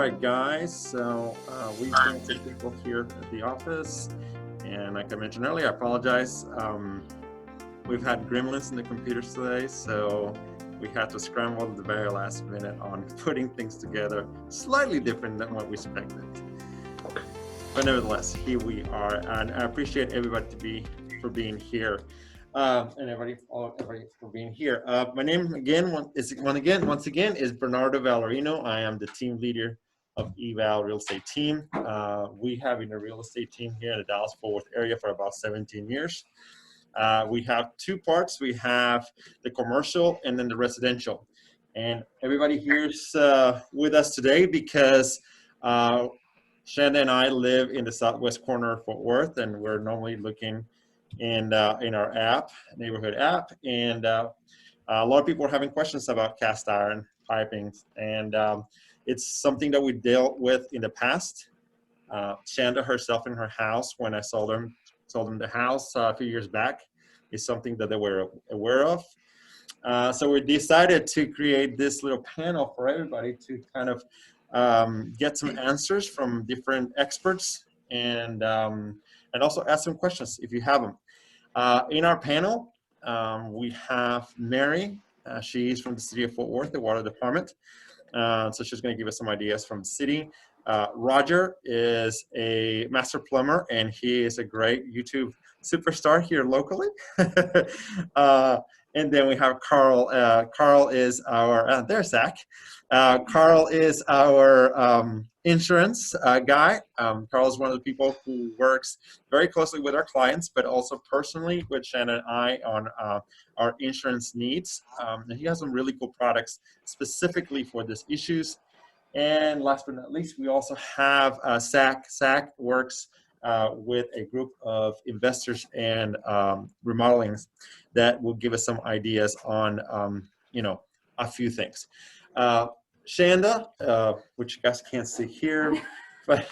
right, guys. So we've got some people here at the office, and like I mentioned earlier, I apologize. We've had gremlins in the computers today, so we had to scramble at the very last minute on putting things together, slightly different than what we expected. But nevertheless, here we are, and I appreciate everybody for being here. And everybody for being here. My name once again is Bernardo Valerino. I am the team leader of Eval Real Estate Team. We have been a real estate team here in the Dallas-Fort Worth area for about 17 years. We have two parts. We have the commercial and then the residential. And everybody here's with us today because Shanda and I live in the southwest corner of Fort Worth, and we're normally looking in our app, neighborhood app, and a lot of people are having questions about cast iron piping, and it's something that we dealt with in the past. Shanda herself in her house, when I sold them the house a few years back, is something that they were aware of. So we decided to create this little panel for everybody to kind of get some answers from different experts, and also ask some questions if you have them. In our panel, we have Mary. She's from the city of Fort Worth, the water department. So she's going to give us some ideas from the city. Roger is a master plumber, and he is a great YouTube superstar here locally. And then we have Carl. Carl is our, there's Zach. Carl is our insurance guy. Carl is one of the people who works very closely with our clients, but also personally with Shannon and I on our insurance needs. And he has some really cool products specifically for these issues. And last but not least, we also have Zach. Zach works with a group of investors and remodelings that will give us some ideas on, a few things. Shanda, which you guys can't see here, but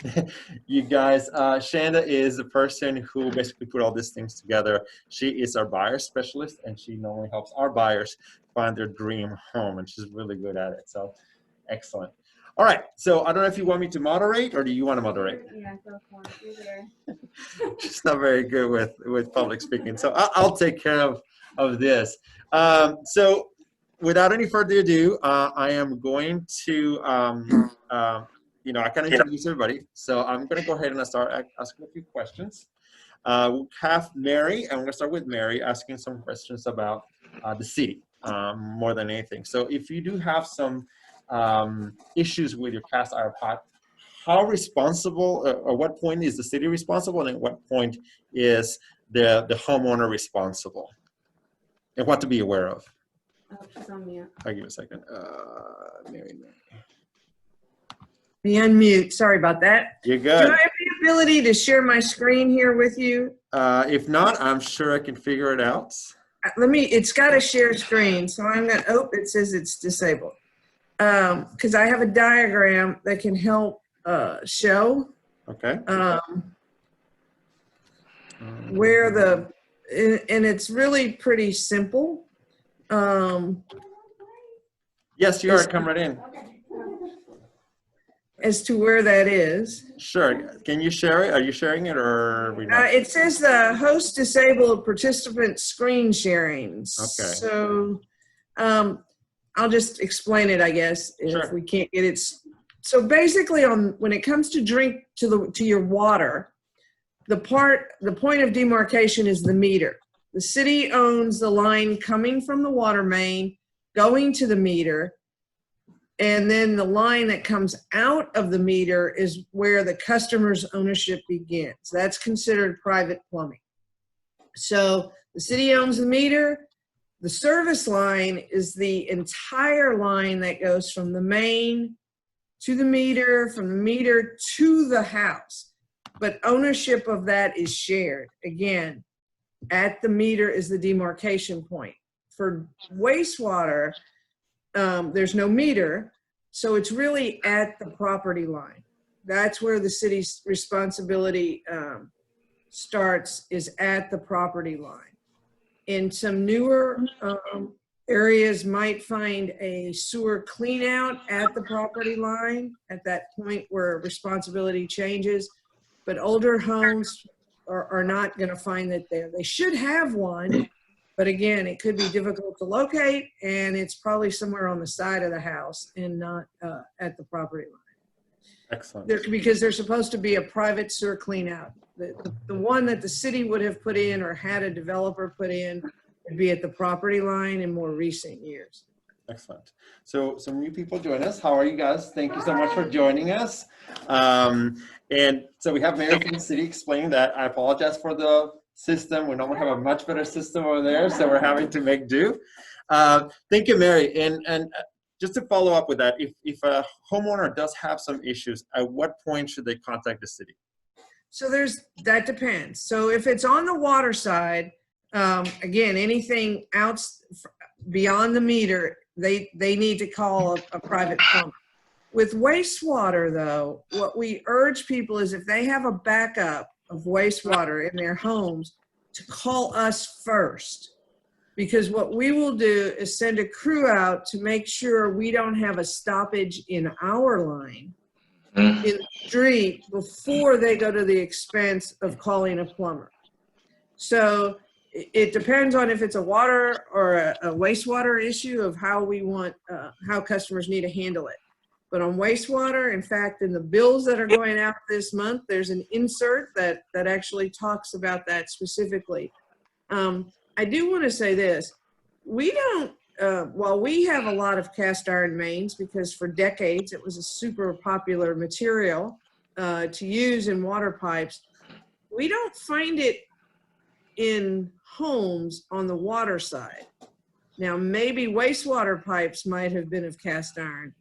you guys, Shanda is the person who basically put all these things together. She is our buyer specialist, and she normally helps our buyers find their dream home, and she's really good at it. So, excellent. All right, so I don't know if you want me to moderate, or do you want to moderate? Yeah, go for it. You're there. She's not very good with public speaking, so I'll take care of this. So without any further ado, I am going to, I kind of introduce everybody. So I'm going to go ahead and start asking a few questions. We'll have Mary, and we're going to start with Mary asking some questions about the city more than anything. So if you do have some issues with your cast iron pot, how responsible, or what point is the city responsible, and at what point is the homeowner responsible, and what to be aware of? Oh, she's on mute. I'll give you a second. Mary. Be unmute. Sorry about that. You're good. Do I have the ability to share my screen here with you? If not, I'm sure I can figure it out. It's got a share screen, so I'm going to, it says it's disabled. Because I have a diagram that can help show Okay. where and it's really pretty simple. Yes, you are. Come right in. As to where that is. Sure. Can you share it? Are you sharing it, or are we not? It says the host disabled participant screen sharing. Okay. So I'll just explain it, I guess, if we can't get it. So basically, when it comes to to your water, the point of demarcation is the meter. The city owns the line coming from the water main, going to the meter, and then the line that comes out of the meter is where the customer's ownership begins. That's considered private plumbing. So the city owns the meter. The service line is the entire line that goes from the main to the meter, from the meter to the house. But ownership of that is shared. Again, at the meter is the demarcation point. For wastewater, there's no meter, so it's really at the property line. That's where the city's responsibility starts, is at the property line. In some newer Areas might find a sewer clean out at the property line at that point where responsibility changes. But older homes are not going to find that there. They should have one, but again, it could be difficult to locate, and it's probably somewhere on the side of the house and not at the property line. Excellent. Because there's supposed to be a private sewer clean out. The one that the city would have put in or had a developer put in would be at the property line in more recent years. Excellent. So some new people join us. How are you guys? Thank you so much for joining us. And so we have Mary from the city explaining that. I apologize for the system. We normally have a much better system over there, so we're having to make do. Thank you, Mary. And just to follow up with that, if a homeowner does have some issues, at what point should they contact the city? So that depends. So if it's on the water side, again, anything out beyond the meter, they need to call a private plumber. With wastewater, though, what we urge people is if they have a backup of wastewater in their homes, to call us first. Because what we will do is send a crew out to make sure we don't have a stoppage in our line in the street before they go to the expense of calling a plumber. So it depends on if it's a water or a wastewater issue of how we want, how customers need to handle it. But on wastewater, in fact, in the bills that are going out this month, there's an insert that actually talks about that specifically. I do want to say this. We don't, while we have a lot of cast iron mains, because for decades it was a super popular material to use in water pipes, we don't find it in homes on the water side. Now, maybe wastewater pipes might have been of cast iron,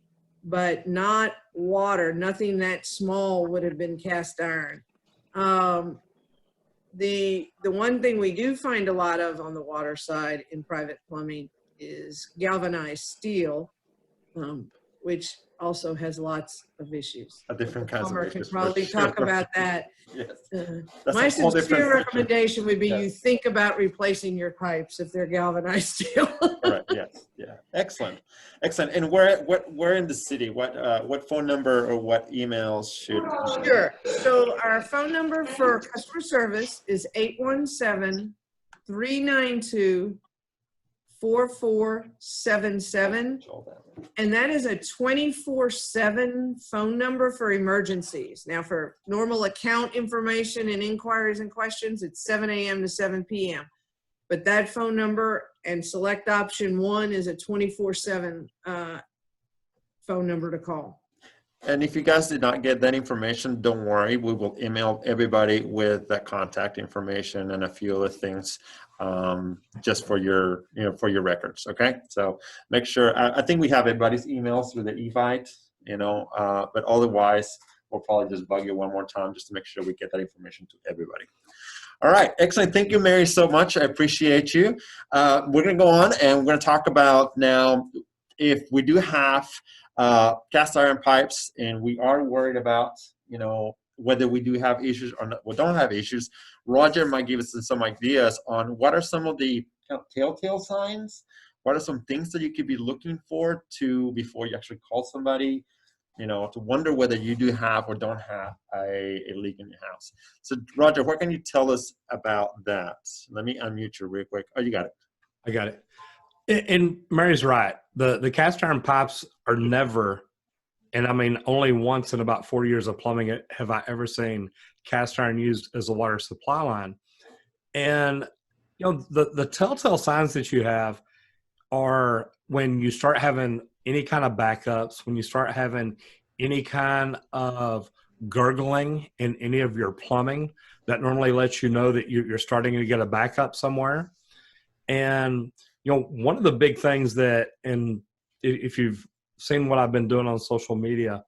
but not water. Nothing that small would have been cast iron. The one thing we do find a lot of on the water side in private plumbing is galvanized steel, which also has lots of issues. Different kinds of Plumber issues. can probably talk about that. Yes. My a whole different sincere section. recommendation would be Yes. you think about replacing your pipes if they're galvanized steel. Right. Yes. Yeah. Excellent. Excellent. And where in the city? What phone number or what emails should? Sure. So our phone number for customer service is 817-392-4477. And that is a 24/7 phone number for emergencies. Now, for normal account information and inquiries and questions, it's 7 a.m. to 7 p.m. But that phone number and select option 1 is a 24/7 phone number to call. And if you guys did not get that information, don't worry. We will email everybody with that contact information and a few other things, just for your, for your records. Okay. So make sure. I think we have everybody's emails through the Evite, but otherwise we'll probably just bug you one more time just to make sure we get that information to everybody. All right. Excellent. Thank you, Mary, so much. I appreciate you. We're going to go on and we're going to talk about now if we do have cast iron pipes and we are worried about, whether we do have issues or not, we don't have issues. Roger might give us some ideas on what are some of the telltale signs. What are some things that you could be looking for before you actually call somebody, to wonder whether you do have or don't have a leak in your house. So Roger, what can you tell us about that? Let me unmute you real quick. Oh, you got it. I got it. And Mary's right. The cast iron pipes are never, and I mean only once in about 4 years of plumbing have I ever seen cast iron used as a water supply line. And the telltale signs that you have are when you start having any kind of backups, when you start having any kind of gurgling in any of your plumbing, that normally lets you know that you're starting to get a backup somewhere. And one of the big things that, and if you've seen what I've been doing on social media,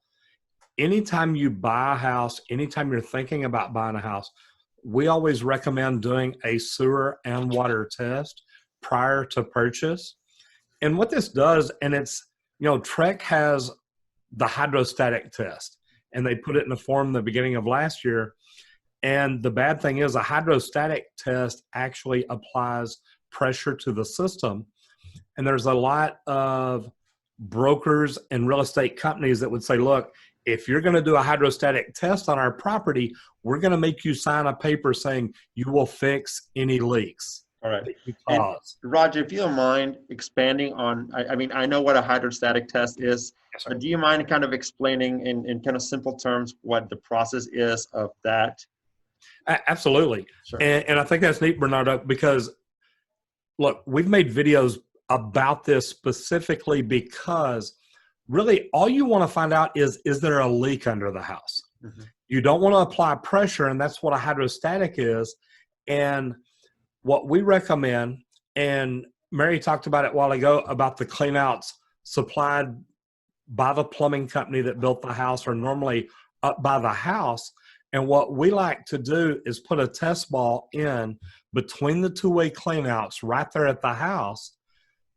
anytime you buy a house, anytime you're thinking about buying a house, we always recommend doing a sewer and water test prior to purchase. And what this does, and it's, Trek has the hydrostatic test, and they put it in the form the beginning of last year. And the bad thing is a hydrostatic test actually applies pressure to the system. And there's a lot of brokers and real estate companies that would say, look, if you're going to do a hydrostatic test on our property, we're going to make you sign a paper saying you will fix any leaks All right. that you And cause. Roger, if you don't mind expanding on, I mean, I know what a hydrostatic test is, Yes, sir. but do you mind kind of explaining in kind of simple terms what the process is of that? Absolutely. Sure. And I think that's neat, Bernardo, because look, we've made videos about this specifically because really all you want to find out is there a leak under the house? Mhm. You don't want to apply pressure, and that's what a hydrostatic is. And what we recommend, and Mary talked about it a while ago, about the cleanouts supplied by the plumbing company that built the house or normally up by the house. And what we like to do is put a test ball in between the two-way cleanouts right there at the house,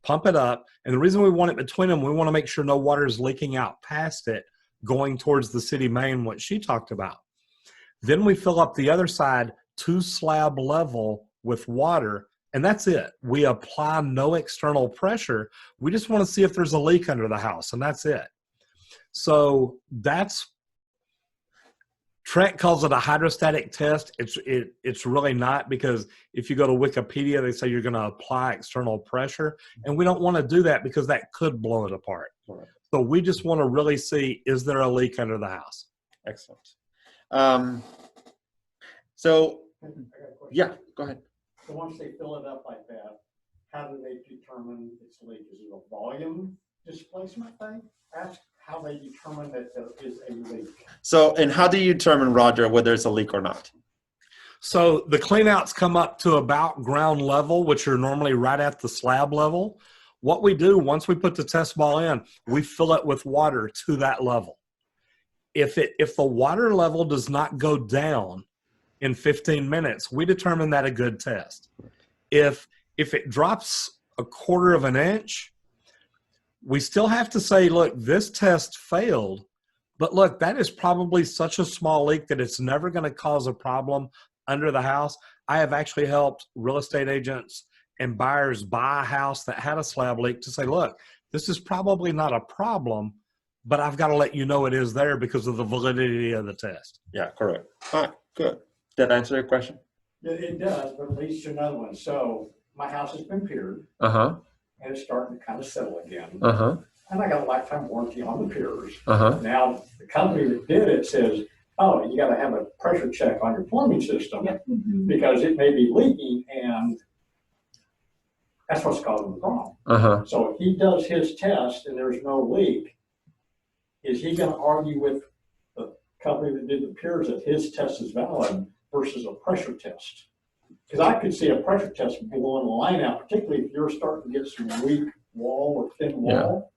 pump it up. And the reason we want it between them, we want to make sure no water is leaking out past it going towards the city main, what she talked about. Then we fill up the other side to slab level with water, and that's it. We apply no external pressure. We just want to see if there's a leak under the house, and that's it. So that's, Trent calls it a hydrostatic test. It's really not, because if you go to Wikipedia, they say you're going to apply external pressure, and we don't want to do that because that could blow it apart. Right. So we just want to really see, is there a leak under the house? Excellent. So, I got a question. yeah, go ahead. So once they fill it up like that, how do they determine it's a leak? Is it a volume displacement thing? Ask how they determine that there is a leak. So, and how do you determine, Roger, whether it's a leak or not? So the cleanouts come up to about ground level, which are normally right at the slab level. What we do, once we put the test ball in, we fill it with water to that level. If the water level does not go down in 15 minutes, we determine that a good test. If it drops a quarter of an inch, we still have to say, look, this test failed, but look, that is probably such a small leak that it's never going to cause a problem under the house. I have actually helped real estate agents and buyers buy a house that had a slab leak to say, look, this is probably not a problem, but I've got to let you know it is there because of the validity of the test. Yeah, correct. All right, good. Did that answer your question? It does, but it leads to another one. So my house has been piered Uh-huh, and it's starting to kind of settle again. uh-huh, And I got a lifetime warranty on the piers. uh-huh. Now, the company that did it says, oh, you got to have a pressure check on your plumbing system because it may be leaking, and that's what's causing the problem. Uh-huh. So if he does his test and there's no leak, is he going to argue with the company that did the piers that his test is valid versus a pressure test? Because I could see a pressure test blowing the line out, particularly if you're starting to get some weak wall or thin wall.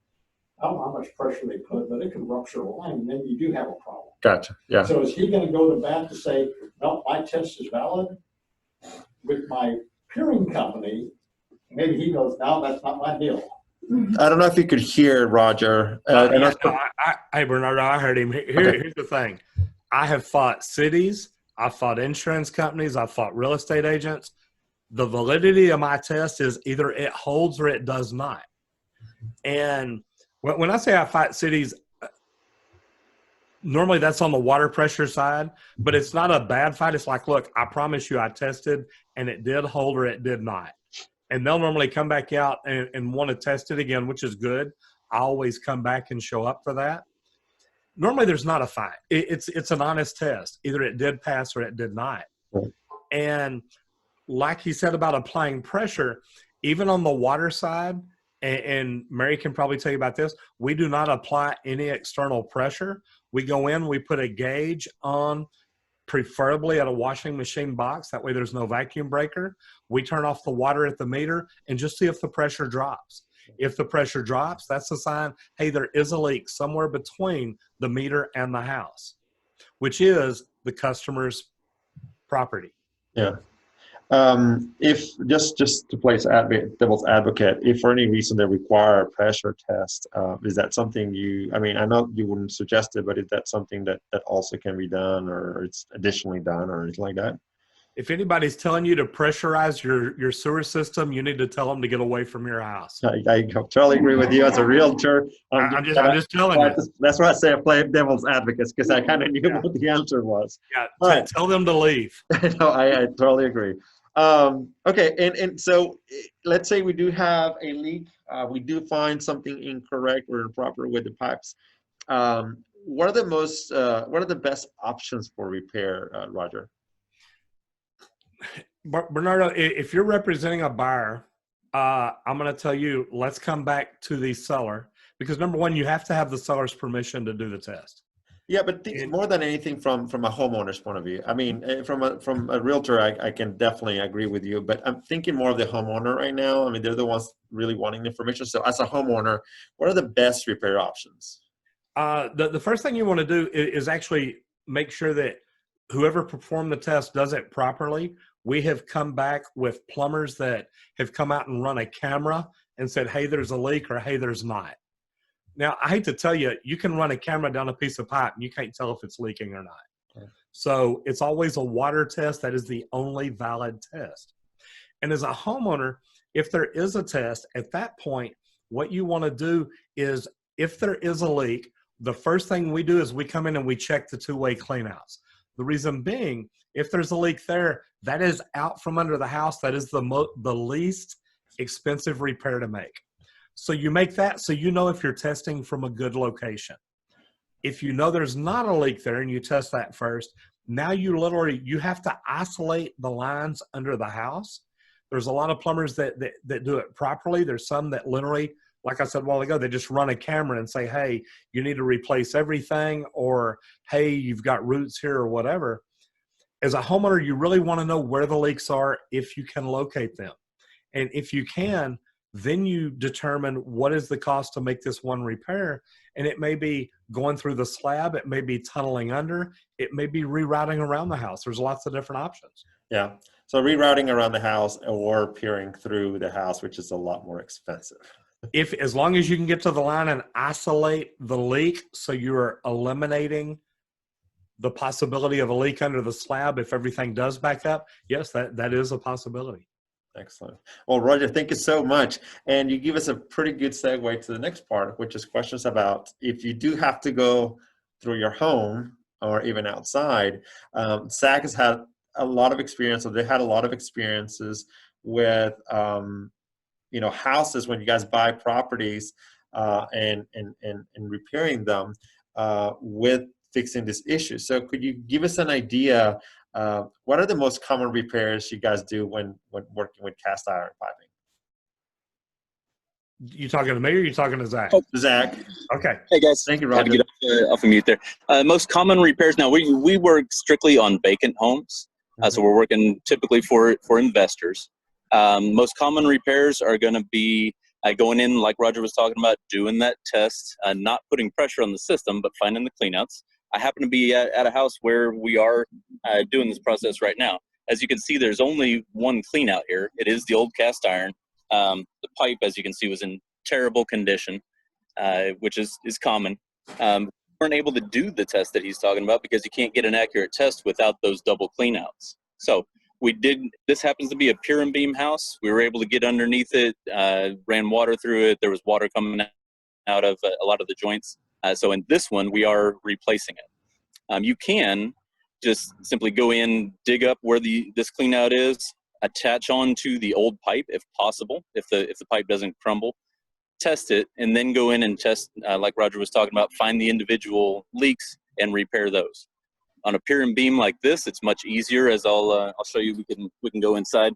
I don't know how much pressure they put, but it could rupture a line, and then you do have a problem. Gotcha. Yeah. So is he going to go to bat to say, no, my test is valid with my peering company? Maybe he goes, no, that's not my deal. I don't know if you could hear Roger. And Yeah, that's- no, hey, Bernardo, I heard him. Here's the thing. I have fought cities. I've fought insurance companies. I've fought real estate agents. The validity of my test is either it holds or it does not. And when I say I fight cities, normally that's on the water pressure side, but it's not a bad fight. It's like, look, I promise you I tested and it did hold or it did not. And they'll normally come back out and want to test it again, which is good. I always come back and show up for that. Normally there's not a fight. It's an honest test. Either it did pass or it did not. Right. And like he said about applying pressure, even on the water side, and Mary can probably tell you about this, we do not apply any external pressure. We go in, we put a gauge on, preferably at a washing machine box. That way there's no vacuum breaker. We turn off the water at the meter and just see if the pressure drops. If the pressure drops, that's a sign, hey, there is a leak somewhere between the meter and the house, which is the customer's property. Yeah. If just to play devil's advocate, if for any reason they require a pressure test, is that something I mean, I know you wouldn't suggest it, but is that something that also can be done or it's additionally done or anything like that? If anybody's telling you to pressurize your sewer system, you need to tell them to get away from your house. I totally agree with you as a realtor. I'm just telling you. That's why I say I play devil's advocate, because I kind of knew Yeah. what the answer was. Yeah, All right. tell them to leave. No, I totally agree. Okay, and so let's say we do have a leak. We do find something incorrect or improper with the pipes. What are the best options for repair, Roger? Bernardo, if you're representing a buyer, I'm going to tell you, let's come back to the seller, because number one, you have to have the seller's permission to do the test. Yeah, but more than anything from a homeowner's point of view. I mean, from a realtor, I can definitely agree with you, but I'm thinking more of the homeowner right now. I mean, they're the ones really wanting the information. So as a homeowner, what are the best repair options? The first thing you want to do is actually make sure that whoever performed the test does it properly. We have come back with plumbers that have come out and run a camera and said, hey, there's a leak, or hey, there's not. Now, I hate to tell you, you can run a camera down a piece of pipe and you can't tell if it's leaking or not. Okay. So it's always a water test. That is the only valid test. And as a homeowner, if there is a test, at that point, what you want to do is, if there is a leak, the first thing we do is we come in and we check the two-way cleanouts. The reason being, if there's a leak there, that is out from under the house. That is the least expensive repair to make. So you make that so you know if you're testing from a good location. If you know there's not a leak there and you test that first, now you have to isolate the lines under the house. There's a lot of plumbers that do it properly. There's some that literally, like I said a while ago, they just run a camera and say, hey, you need to replace everything, or hey, you've got roots here, or whatever. As a homeowner, you really want to know where the leaks are if you can locate them. And if you can, then you determine what is the cost to make this one repair. And it may be going through the slab, it may be tunneling under, it may be rerouting around the house. There's lots of different options. Yeah. So rerouting around the house or peering through the house, which is a lot more expensive. As long as you can get to the line and isolate the leak, so you're eliminating the possibility of a leak under the slab if everything does back up, yes, that is a possibility. Excellent. Well, Roger, thank you so much. And you give us a pretty good segue to the next part, which is questions about if you do have to go through your home or even outside. SAC has had a lot of experience, or they had a lot of experiences with houses when you guys buy properties and repairing them with fixing this issue. So could you give us an idea, what are the most common repairs you guys do when working with cast iron piping? You talking to me, or you talking to Zach? Oh, Zach. Okay. Hey guys. Thank you, Had to Roger. get off of mute there. Most common repairs. Now we work strictly on vacant homes, so we're working typically for investors. Most common repairs are going to be going in, like Roger was talking about, doing that test, not putting pressure on the system, but finding the cleanouts. I happen to be at a house where we are doing this process right now. As you can see, there's only one cleanout here. It is the old cast iron. The pipe, as you can see, was in terrible condition, which is common. We weren't able to do the test that he's talking about because you can't get an accurate test without those double cleanouts. So we did. This happens to be a pier and beam house. We were able to get underneath it, ran water through it. There was water coming out of a lot of the joints. So in this one, we are replacing it. You can just simply go in, dig up where this cleanout is, attach onto the old pipe if possible, if the pipe doesn't crumble, test it, and then go in and test, like Roger was talking about, find the individual leaks and repair those. On a pier and beam like this, it's much easier, as I'll show you. We can go inside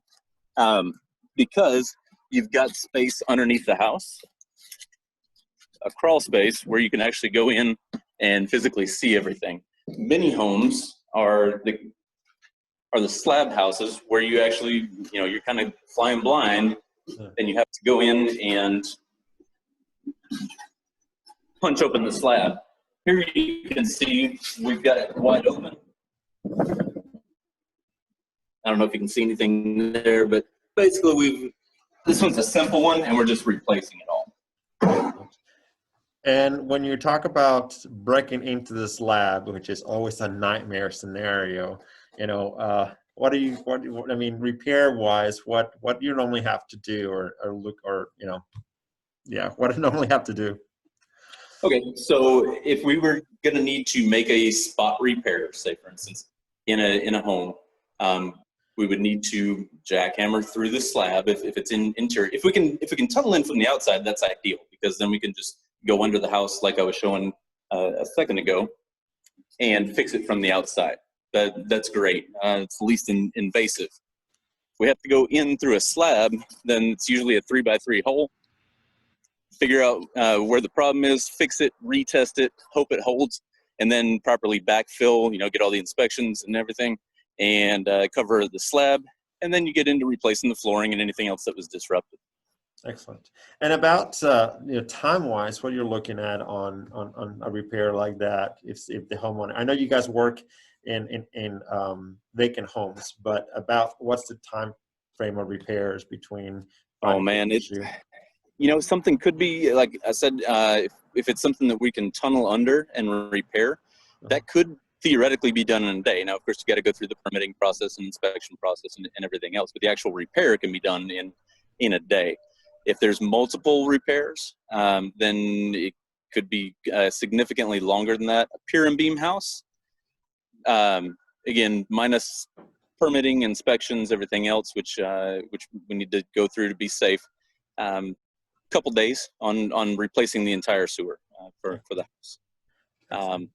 because you've got space underneath the house, a crawl space where you can actually go in and physically see everything. Many homes are the slab houses where you actually, you're kind of flying blind, and you have to go in and punch open the slab. Here you can see we've got it wide open. I don't know if you can see anything there, but basically this one's a simple one, and we're just replacing it all. And when you talk about breaking into this lab, which is always a nightmare scenario, I mean, repair wise, what do you normally have to do or look, or, yeah, what do you normally have to do? Okay, so if we were going to need to make a spot repair, say for instance, in a home, we would need to jackhammer through the slab if it's in interior. If we can tunnel in from the outside, that's ideal, because then we can just go under the house like I was showing a second ago and fix it from the outside. That's great. It's the least invasive. If we have to go in through a slab, then it's usually a 3x3 hole. Figure out where the problem is, fix it, retest it, hope it holds, and then properly backfill, get all the inspections and everything, and cover the slab, and then you get into replacing the flooring and anything else that was disrupted. Excellent. And about time-wise, what you're looking at on a repair like that, if the homeowner, I know you guys work in vacant homes, but about what's the time frame of repairs between? Oh man, something could be, like I said, if it's something that we can tunnel under and repair, that could theoretically be done in a day. Now, of course, you got to go through the permitting process and inspection process and everything else, but the actual repair can be done in a day. If there's multiple repairs, then it could be significantly longer than that. A pier and beam house, again, minus permitting, inspections, everything else, which we need to go through to be safe. Couple days on replacing the entire sewer for the house.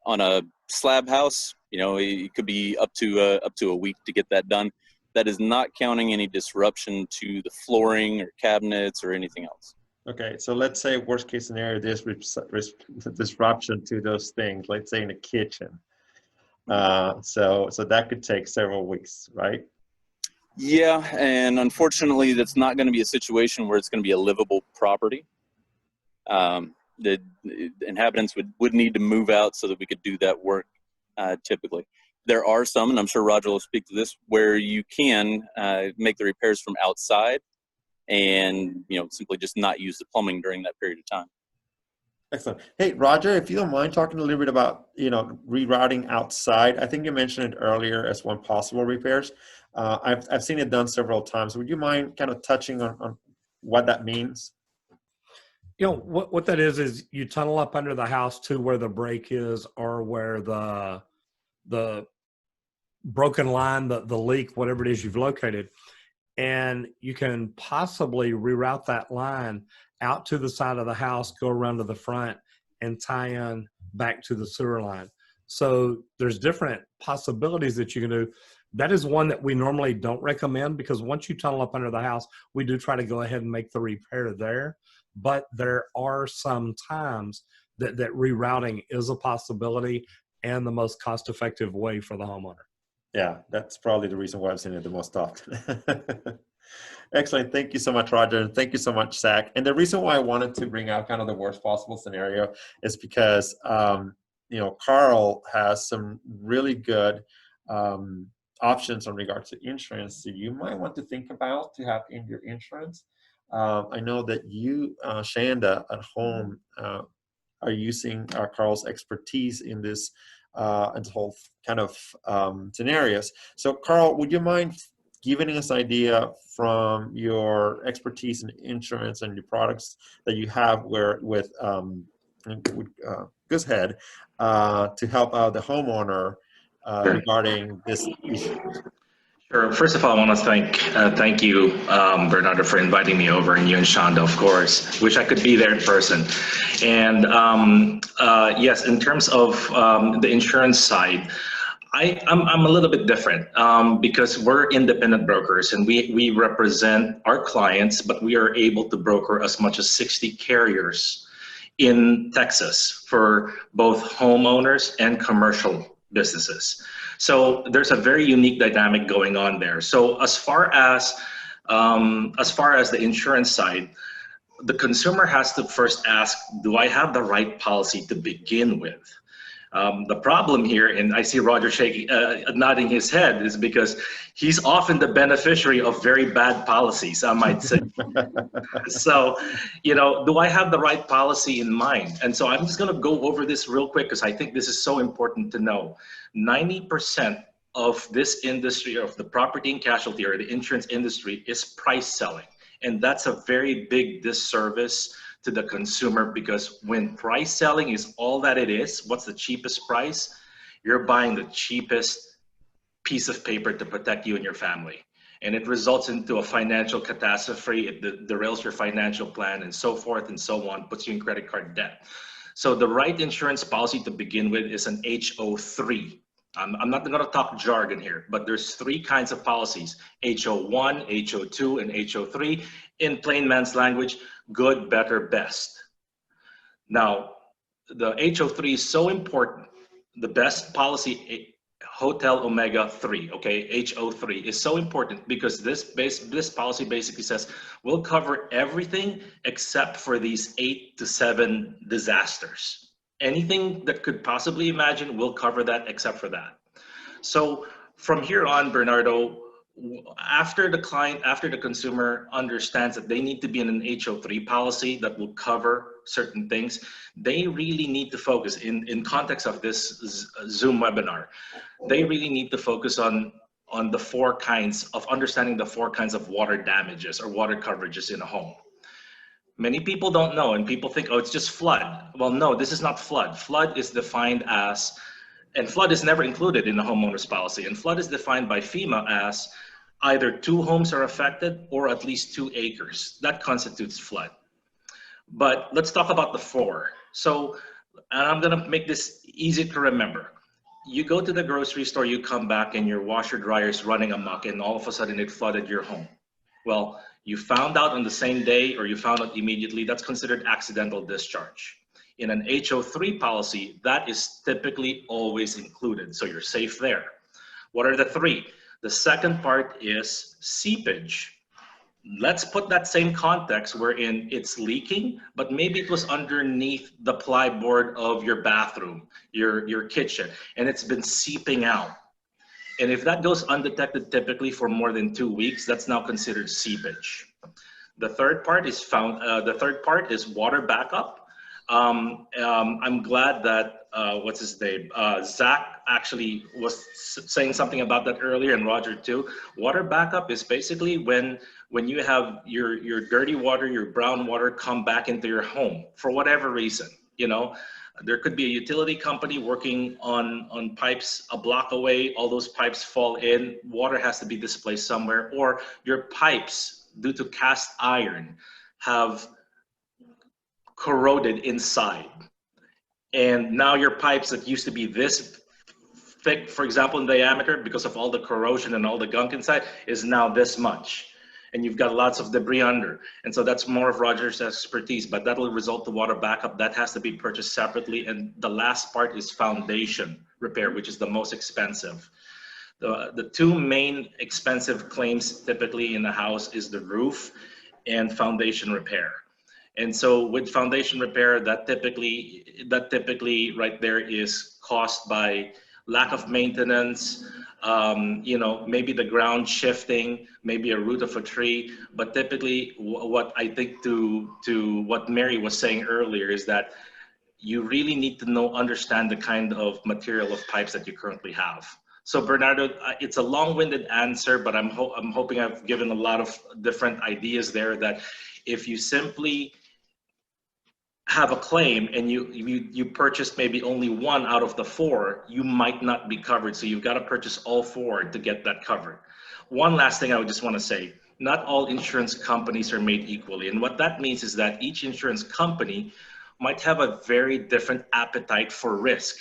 On a slab house, it could be up to a week to get that done. That is not counting any disruption to the flooring or cabinets or anything else. Okay, so let's say worst case scenario, there's disruption to those things, let's say in the kitchen. So that could take several weeks, right? Yeah, and unfortunately, that's not going to be a situation where it's going to be a livable property. The inhabitants would need to move out so that we could do that work typically. There are some, and I'm sure Roger will speak to this, where you can make the repairs from outside and simply just not use the plumbing during that period of time. Excellent. Hey, Roger, if you don't mind talking a little bit about, rerouting outside. I think you mentioned it earlier as one possible repairs. I've seen it done several times. Would you mind kind of touching on what that means? What that is you tunnel up under the house to where the break is, or where the broken line, the leak, whatever it is you've located, and you can possibly reroute that line out to the side of the house, go around to the front, and tie in back to the sewer line. So there's different possibilities that you can do. That is one that we normally don't recommend, because once you tunnel up under the house, we do try to go ahead and make the repair there. But there are some times that rerouting is a possibility and the most cost-effective way for the homeowner. Yeah, that's probably the reason why I've seen it the most often. Excellent. Thank you so much, Roger. And thank you so much, Zach. And the reason why I wanted to bring out kind of the worst possible scenario is because, Carl has some really good options in regards to insurance that you might want to think about to have in your insurance. I know that you, Shanda, at home, are using Carl's expertise in this whole kind of scenarios. So, Carl, would you mind giving us an idea from your expertise in insurance and your products that you have with Goosehead to help out the homeowner regarding this issue? Sure. First of all, I want to thank you, Bernardo, for inviting me over, and you and Shanda, of course. Wish I could be there in person. And yes, in terms of the insurance side, I'm a little bit different because we're independent brokers, and we represent our clients, but we are able to broker as much as 60 carriers in Texas for both homeowners and commercial businesses. So there's a very unique dynamic going on there. So as far as the insurance side, the consumer has to first ask, do I have the right policy to begin with? The problem here, and I see Roger nodding his head, is because he's often the beneficiary of very bad policies, I might say. So, do I have the right policy in mind? And so I'm just going to go over this real quick because I think this is so important to know. 90% of this industry, of the property and casualty or the insurance industry, is price selling. And that's a very big disservice to the consumer, because when price selling is all that it is, what's the cheapest price? You're buying the cheapest piece of paper to protect you and your family. And it results into a financial catastrophe. It derails your financial plan and so forth and so on, puts you in credit card debt. So the right insurance policy to begin with is an HO3. I'm not going to talk jargon here, but there's 3 kinds of policies: HO1, HO2, and HO3. In plain man's language, good, better, best. Now, the HO3 is so important. The best policy, Hotel Omega 3, okay, HO3, is so important because this policy basically says we'll cover everything except for these 8 to 7 disasters. Anything that could possibly imagine, we'll cover that except for that. So from here on, Bernardo, after the consumer understands that they need to be in an HO3 policy that will cover certain things, they really need to focus in context of this Zoom webinar. They really need to focus on the 4 kinds of understanding the 4 kinds of water damages or water coverages in a home. Many people don't know, and people think, oh, it's just flood. Well, no, this is not flood. Flood is defined as, and flood is never included in the homeowner's policy. And flood is defined by FEMA as either 2 homes are affected or at least 2 acres. That constitutes flood. But let's talk about the 4. So, and I'm gonna make this easy to remember. You go to the grocery store, you come back and your washer dryer is running amok and all of a sudden it flooded your home. Well, you found out on the same day or you found out immediately, that's considered accidental discharge. In an HO3 policy, that is typically always included, so you're safe there. What are the 3? The second part is seepage. Let's put that same context wherein it's leaking, but maybe it was underneath the plyboard of your bathroom, your kitchen, and it's been seeping out. And if that goes undetected typically for more than 2 weeks, that's now considered seepage. The third part is water backup. I'm glad that, what's his name? Zach actually was saying something about that earlier, and Roger too. Water backup is basically when you have your dirty water, your brown water come back into your home for whatever reason. You know, there could be a utility company working on pipes a block away, all those pipes fall in, water has to be displaced somewhere, or your pipes, due to cast iron, have corroded inside. And now your pipes that used to be this thick, for example, in diameter, because of all the corrosion and all the gunk inside, is now this much. And you've got lots of debris under. And so that's more of Roger's expertise, but that'll result in water backup. That has to be purchased separately. And the last part is foundation repair, which is the most expensive. The 2 main expensive claims typically in the house is the roof and foundation repair. And so with foundation repair, that typically right there is caused by lack of maintenance, you know, maybe the ground shifting, maybe a root of a tree. But typically what I think to what Mary was saying earlier is that you really need to understand the kind of material of pipes that you currently have. So Bernardo, it's a long-winded answer, but I'm hoping I've given a lot of different ideas there, that if you simply have a claim and you purchased maybe only 1 out of the 4, you might not be covered. So you've got to purchase all 4 to get that covered. One last thing I would just want to say, not all insurance companies are made equally. And what that means is that each insurance company might have a very different appetite for risk.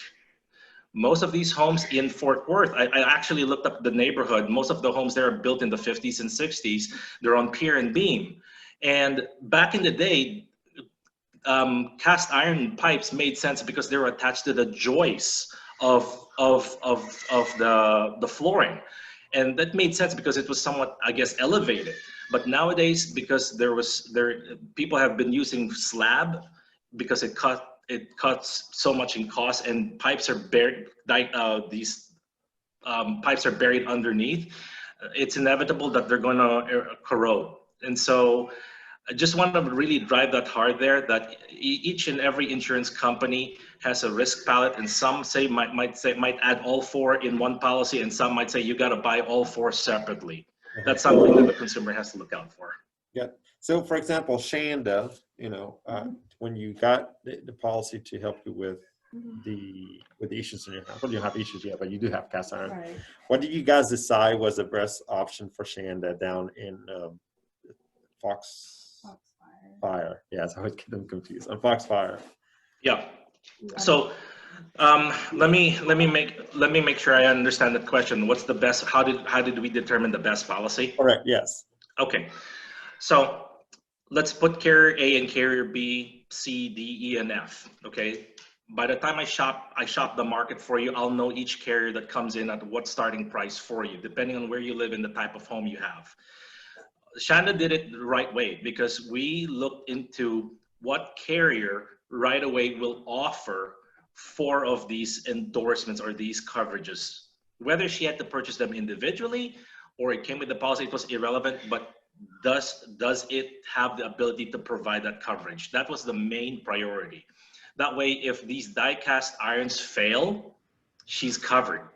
Most of these homes in Fort Worth, I actually looked up the neighborhood. Most of the homes there are built in the 50s and 60s. They're on pier and beam. And back in the day, cast iron pipes made sense because they were attached to the joists of the flooring. And that made sense because it was somewhat, I guess, elevated. But nowadays, because people have been using slab because it cuts so much in cost, and pipes are buried, these pipes are buried underneath, it's inevitable that they're going to corrode. And so I just want to really drive that hard there, that each and every insurance company has a risk palette, and some might add all four in one policy, and some might say you got to buy all four separately. That's something that the consumer has to look out for. Yeah. So, for example, Shanda, when you got the policy to help you with the issues in your house, well, you don't have issues yet, but you do have cast iron. Right. What did you guys decide was the best option for Shanda down in Foxfire? Yes, I would get them confused. On Foxfire. Yeah. So let me make sure I understand the question. What's the best? How did we determine the best policy? Correct. Yes. Okay. So let's put carrier A and carrier B, C, D, E, and F. Okay. By the time I shop the market for you, I'll know each carrier that comes in at what starting price for you, depending on where you live and the type of home you have. Shanda did it the right way because we looked into what carrier right away will offer 4 of these endorsements or these coverages. Whether she had to purchase them individually or it came with the policy, it was irrelevant, but does it have the ability to provide that coverage? That was the main priority. That way, if these die-cast irons fail, she's covered.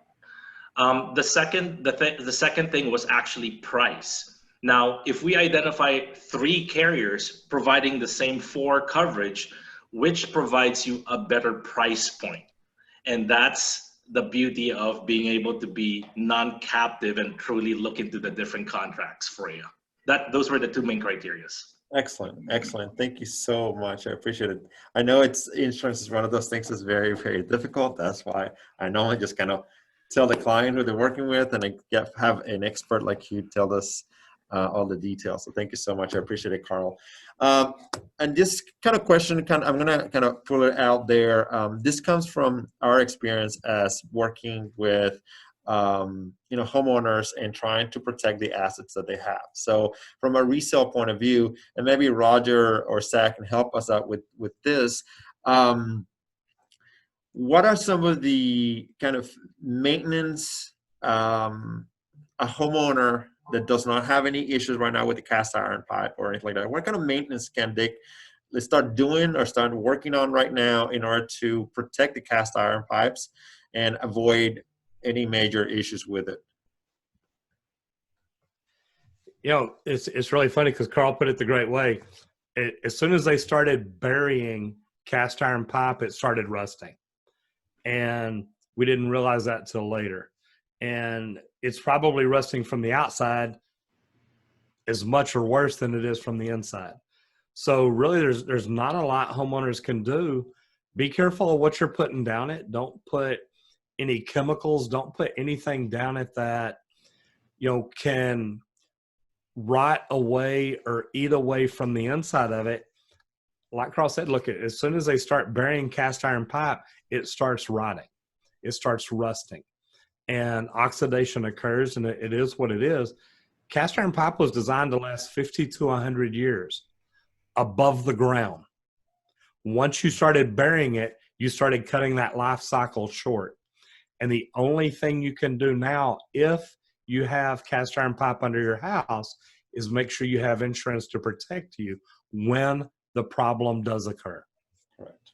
The second thing was actually price. Now, if we identify 3 carriers providing the same 4 coverage, which provides you a better price point? And that's the beauty of being able to be non-captive and truly look into the different contracts for you. Those were the 2 main criteria. Excellent. Excellent. Thank you so much. I appreciate it. I know insurance is one of those things that's very, very difficult. That's why I normally just kind of tell the client who they're working with and have an expert like you tell us all the details. So thank you so much. I appreciate it, Carl. And this kind of question, I'm going to kind of pull it out there. This comes from our experience as working with homeowners and trying to protect the assets that they have. So from a resale point of view, and maybe Roger or Zach can help us out with this, what are some of the kind of maintenance a homeowner that does not have any issues right now with the cast iron pipe or anything like that, what kind of maintenance can they start doing or start working on right now in order to protect the cast iron pipes and avoid any major issues with it? It's really funny because Carl put it the great way. As soon as they started burying cast iron pipe, it started rusting. And we didn't realize that till later. And it's probably rusting from the outside as much or worse than it is from the inside. So really there's not a lot homeowners can do. Be careful of what you're putting down it. Don't put any chemicals, don't put anything down it that, can rot away or eat away from the inside of it. Like Carl said, look, as soon as they start burying cast iron pipe, it starts rotting. It starts rusting. And oxidation occurs, and it is what it is. Cast iron pipe was designed to last 50 to 100 years above the ground. Once you started burying it, you started cutting that life cycle short. And the only thing you can do now, if you have cast iron pipe under your house, is make sure you have insurance to protect you when the problem does occur. Correct.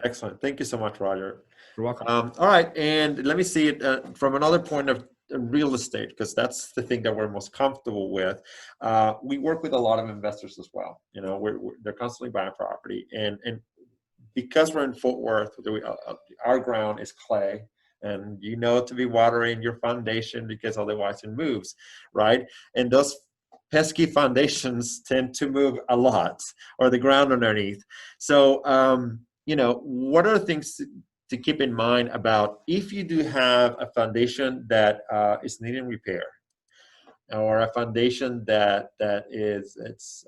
Excellent. Thank you so much, Roger. You're welcome. All right, and let me see it from another point of real estate, because that's the thing that we're most comfortable with. We work with a lot of investors as well. They're constantly buying property, and because we're in Fort Worth, our ground is clay, and to be watering your foundation because otherwise it moves, right? And those pesky foundations tend to move a lot, or the ground underneath. So, what are the things to keep in mind about if you do have a foundation that is needing repair, or a foundation that it's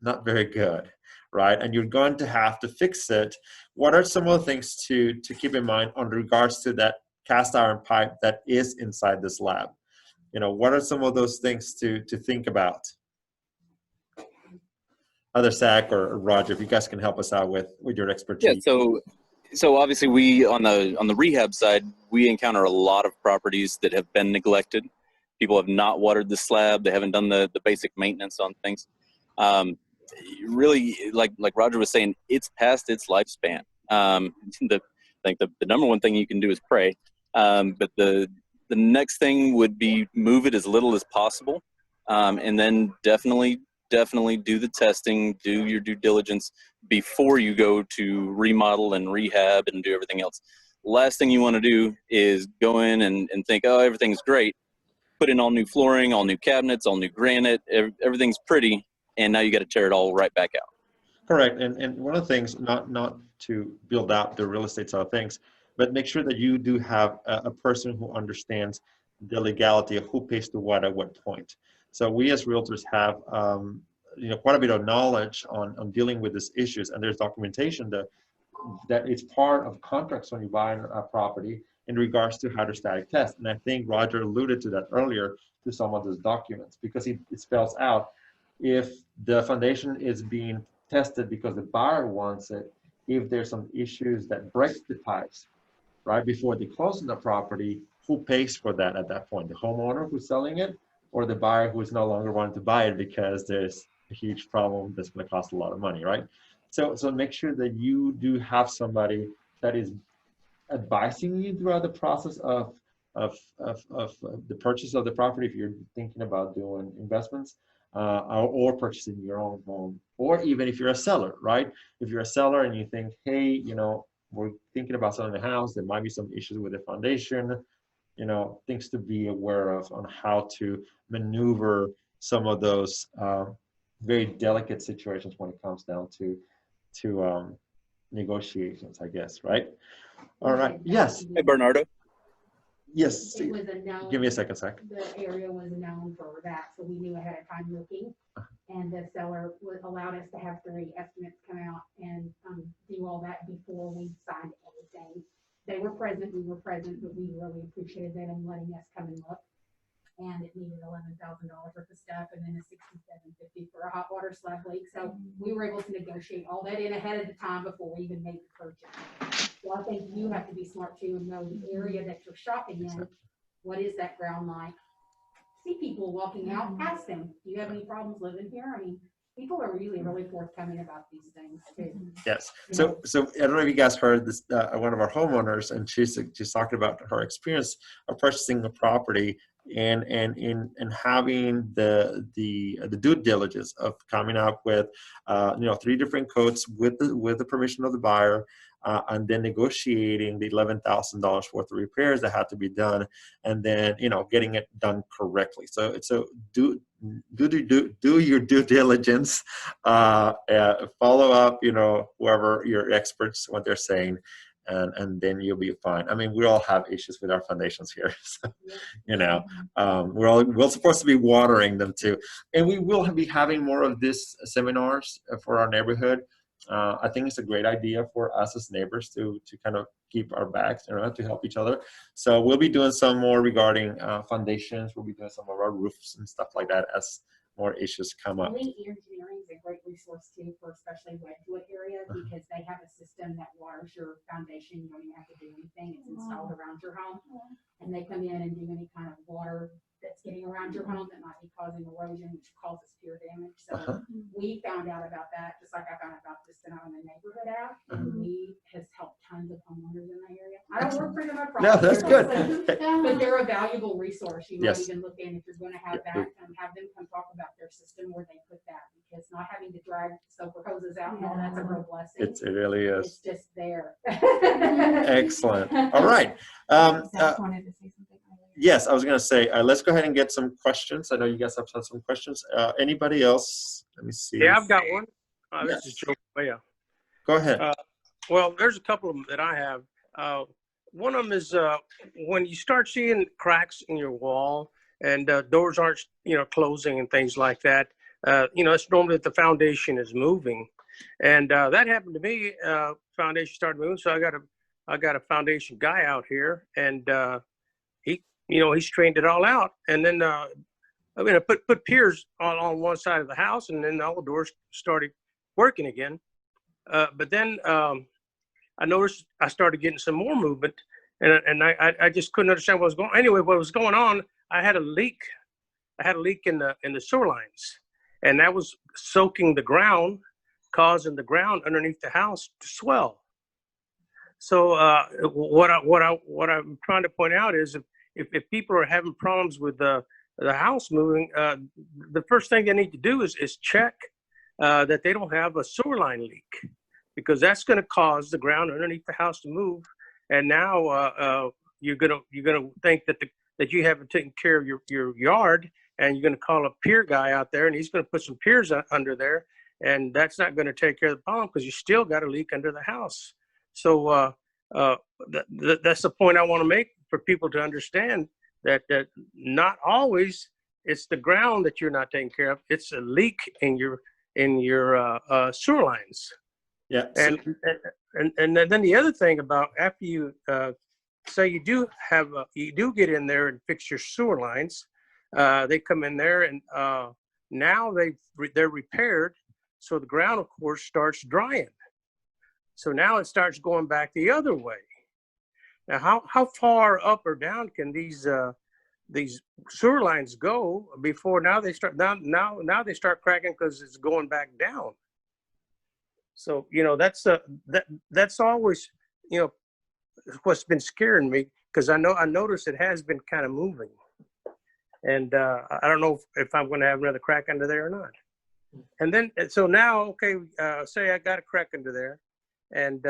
not very good, right? And you're going to have to fix it. What are some of the things to keep in mind on regards to that cast iron pipe that is inside this lab? What are some of those things to think about? Either Zach or Roger, if you guys can help us out with your expertise. Yeah, so obviously we on the rehab side, we encounter a lot of properties that have been neglected. People have not watered the slab. They haven't done the basic maintenance on things. really, like Roger was saying, it's past its lifespan. I think the number one thing you can do is pray. But the next thing would be move it as little as possible, and then definitely do the testing, do your due diligence before you go to remodel and rehab and do everything else. Last thing you want to do is go in and think, oh, everything's great. Put in all new flooring, all new cabinets, all new granite, everything's pretty, and now you got to tear it all right back out. Correct. And one of the things, not to build out the real estate side of things, but make sure that you do have a person who understands the legality of who pays the what at what point. So we as realtors have quite a bit of knowledge on dealing with these issues, and there's documentation that it's part of contracts when you buy a property in regards to hydrostatic tests. And I think Roger alluded to that earlier to some of those documents, because it spells out if the foundation is being tested because the buyer wants it, if there's some issues that breaks the pipes right before they close on the property, who pays for that at that point? The homeowner who's selling it, or the buyer who is no longer wanting to buy it because there's a huge problem that's going to cost a lot of money, right? So make sure that you do have somebody that is advising you throughout the process of the purchase of the property, if you're thinking about doing investments, or purchasing your own home, or even if you're a seller, right? If you're a seller and you think, hey, we're thinking about selling the house, there might be some issues with the foundation, things to be aware of on how to maneuver some of those very delicate situations when it comes down to negotiations, I guess, right? All right. Yes. Hey, Bernardo. Yes. It was a known. Give me a second, Zach. The area was known for that, so we knew ahead of time looking. And the seller allowed us to have 3 estimates come out and do all that before we signed anything. They were present, we were present, but we really appreciated them letting us come and look. And it needed $11,000 worth of stuff, and then a $67.50 for a hot water slab leak. So we were able to negotiate all that in ahead of the time before we even made the purchase. So I think you have to be smart too and know the area that you're shopping in. What is that ground like? See people walking out, ask them, do you have any problems living here? I mean, people are really forthcoming about these things too. Yes. So I don't know if you guys heard this, one of our homeowners, and she's talking about her experience of purchasing a property and having the due diligence of coming up with 3 different quotes with the permission of the buyer, and then negotiating the $11,000 worth of repairs that had to be done, and then getting it done correctly. So do your due diligence, follow up, whoever your experts, what they're saying, and then you'll be fine. I mean, we all have issues with our foundations here, so, we're supposed to be watering them too, and we will be having more of these seminars for our neighborhood. I think it's a great idea for us as neighbors to kind of keep our backs, to help each other. So we'll be doing some more regarding foundations. We'll be doing some of our roofs and stuff like that as more issues come up. Elite Engineering is a great resource too, for especially Wedgewood area, because they have a system that waters your foundation. You don't even have to do anything. It's installed around your home, and they come in and do any kind of water that's getting around your home that might be causing erosion, which causes pure damage. So we found out about that, just like I found out about this in the neighborhood app, and we has helped tons of homeowners in the area. I don't work for them, I promise. No, that's good. But they're a valuable resource. You might Yes. even look in if you're going to have that, and have them come talk about their system where they put that, because not having to drag soaker hoses out and all that's a real blessing. It really It's is. just there. Excellent. All right. Zach wanted to say something earlier. Yes, I was going to say, let's go ahead and get some questions. I know you guys have some questions. Anybody else? Let me see. Yeah, I've got one. This is Yes. Joe Correa. Go ahead. Well, there's a couple of them that I have. One of them is when you start seeing cracks in your wall and doors aren't, closing and things like that. It's normally that the foundation is moving, and that happened to me. Foundation started moving, so I got a foundation guy out here, and he straightened it all out, and then I put piers on one side of the house, and then all the doors started working again. But then I noticed I started getting some more movement, and I just couldn't understand what was going on. Anyway, what was going on, I had a leak in the sewer lines, and that was soaking the ground, causing the ground underneath the house to swell. So what I'm trying to point out is if people are having problems with the house moving, the first thing they need to do is check that they don't have a sewer line leak, because that's going to cause the ground underneath the house to move. And now you're gonna think that you haven't taken care of your yard, and you're gonna call a pier guy out there, and he's gonna put some piers under there, and that's not gonna take care of the problem because you still got a leak under the house. So that's the point I want to make for people to understand that not always it's the ground that you're not taking care of; it's a leak in your sewer lines. Yeah. And then the other thing about after you say you do get in there and fix your sewer lines, they come in there and now they're repaired, so the ground of course starts drying. So now it starts going back the other way. Now how far up or down can these sewer lines go before now they start cracking because it's going back down? So that's always what's been scaring me, because I noticed it has been kind of moving, and I don't know if I'm going to have another crack under there or not. And then so now, okay, say I got a crack under there, and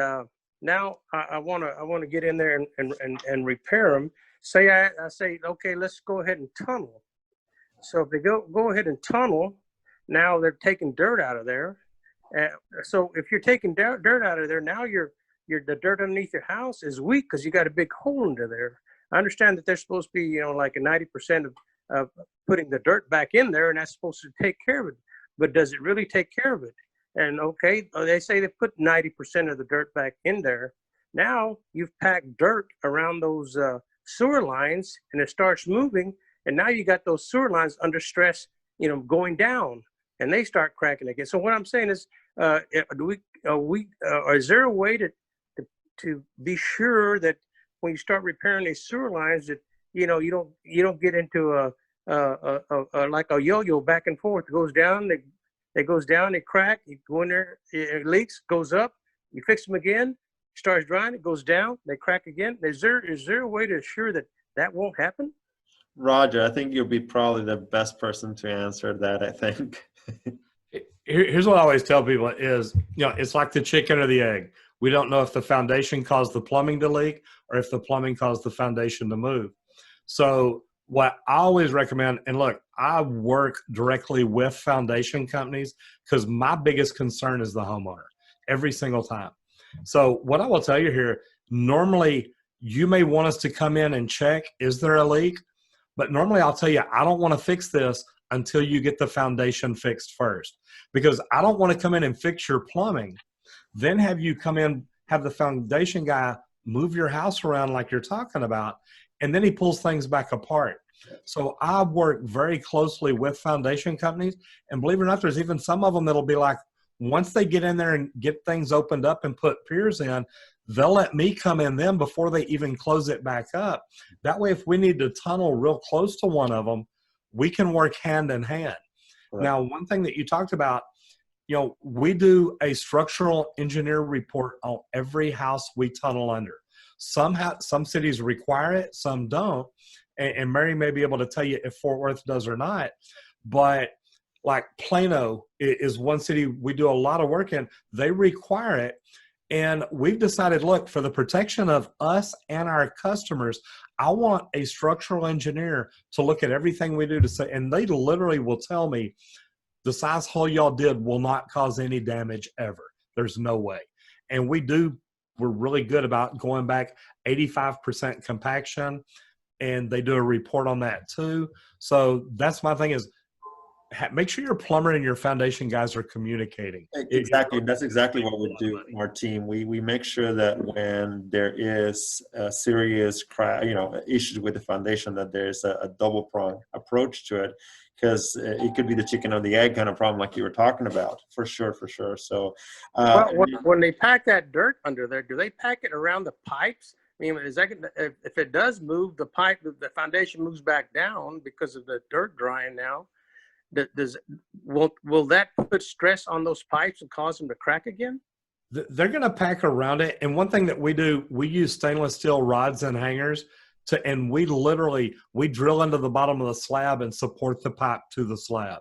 now I want to get in there and repair them. Say I say, okay, let's go ahead and tunnel. So if they go ahead and tunnel, now they're taking dirt out of there. So if you're taking dirt out of there, now the dirt underneath your house is weak because you got a big hole under there. I understand that there's supposed to be, like a 90% of putting the dirt back in there, and that's supposed to take care of it. But does it really take care of it? And okay, they say they put 90% of the dirt back in there. Now you've packed dirt around those sewer lines, and it starts moving, and now you got those sewer lines under stress, going down, and they start cracking again. So what I'm saying is, is there a way to be sure that when you start repairing these sewer lines that you don't get into a like a yo-yo back and forth? It goes down, it goes down, it crack, you go in there, it leaks, goes up, you fix them again, starts drying, it goes down, they crack again. Is there a way to assure that won't happen? Roger, I think you'll be probably the best person to answer that, I think. Here's what I always tell people is, it's like the chicken or the egg. We don't know if the foundation caused the plumbing to leak or if the plumbing caused the foundation to move. So what I always recommend, and look, I work directly with foundation companies because my biggest concern is the homeowner every single time. So what I will tell you here, normally you may want us to come in and check, is there a leak? But normally I'll tell you, I don't want to fix this until you get the foundation fixed first, because I don't want to come in and fix your plumbing, then have you come in, have the foundation guy move your house around like you're talking about, and then he pulls things back apart. So I work very closely with foundation companies, and believe it or not, there's even some of them that'll be like, once they get in there and get things opened up and put piers in, they'll let me come in then before they even close it back up. That way, if we need to tunnel real close to one of them, we can work hand in hand. Right. Now, one thing that you talked about, we do a structural engineer report on every house we tunnel under. Some cities require it, some don't. And Mary may be able to tell you if Fort Worth does or not. But like Plano is one city we do a lot of work in. They require it. And we've decided, look, for the protection of us and our customers, I want a structural engineer to look at everything we do to say, and they literally will tell me the size hole y'all did will not cause any damage ever. There's no way. And we're really good about going back 85% compaction, and they do a report on that too. So that's my thing is, make sure your plumber and your foundation guys are communicating. Exactly. That's exactly what we do in our team. We make sure that when there is a serious issues with the foundation, that there's a double prong approach to it, because it could be the chicken or the egg kind of problem like you were talking about, for sure. So when they pack that dirt under there, do they pack it around the pipes? I mean, if it does move, the foundation moves back down because of the dirt drying now. will that put stress on those pipes and cause them to crack again? They're going to pack around it. And one thing that we do, we use stainless steel rods and hangers and we drill into the bottom of the slab and support the pipe to the slab.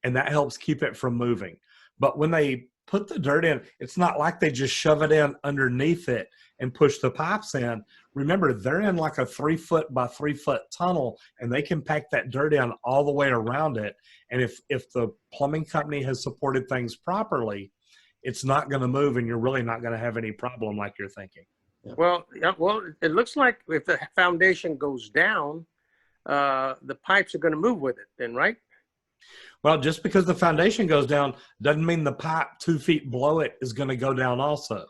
And that helps keep it from moving. But when they put the dirt in, it's not like they just shove it in underneath it and push the pipes in. Remember, they're in like a 3 foot by 3 foot tunnel, and they can pack that dirt in all the way around it. And if the plumbing company has supported things properly, it's not going to move, and you're really not going to have any problem like you're thinking. Well, it looks like if the foundation goes down, the pipes are going to move with it then, right? Well, just because the foundation goes down doesn't mean the pipe 2 feet below it is going to go down also.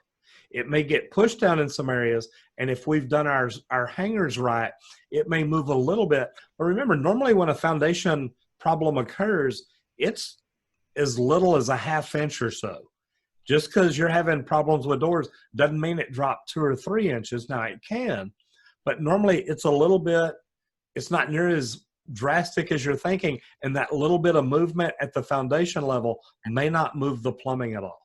It may get pushed down in some areas, and if we've done our hangers right, it may move a little bit. But remember, normally when a foundation problem occurs, it's as little as a ½ inch or so. Just because you're having problems with doors doesn't mean it dropped 2 or 3 inches. Now it can, but normally it's a little bit, it's not near as drastic as you're thinking. And that little bit of movement at the foundation level may not move the plumbing at all.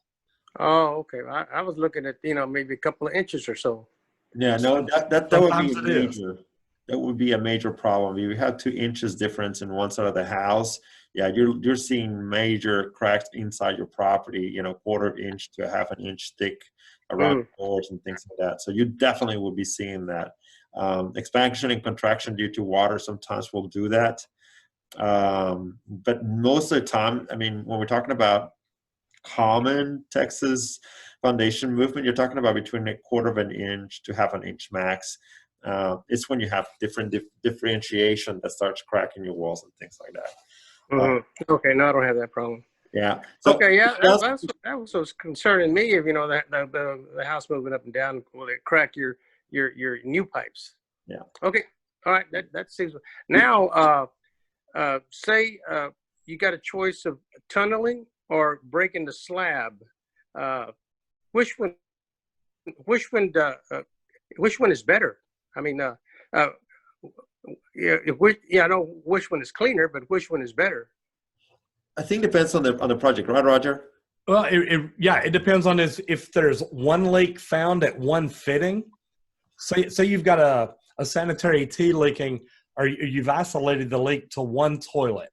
Oh, okay. I was looking at, maybe a couple of inches or so. Yeah, no, that would be Sometimes it is. major. That would be a major problem. If you have 2 inches difference in one side of the house, yeah, you're seeing major cracks inside your property, 1/4 inch to a ½ inch thick around doors and things like that. So you definitely will be seeing that. Expansion and contraction due to water sometimes will do that. But most of the time, I mean, when we're talking about common Texas foundation movement, you're talking about between 1/4 inch to ½ inch max. It's when you have different differentiation that starts cracking your walls and things like that. Okay, no, I don't have that problem. Yeah. So Okay, yeah, that was what's concerning me. If the house moving up and down, will it crack your new pipes? Yeah. Okay. All right. That seems now. Say you got a choice of tunneling or breaking the slab. Which one is better? I mean, I know which one is cleaner, but which one is better? I think it depends on the project, right, Roger? Well, it depends on if there's one leak found at one fitting. Say you've got a sanitary tee leaking, or you've isolated the leak to one toilet.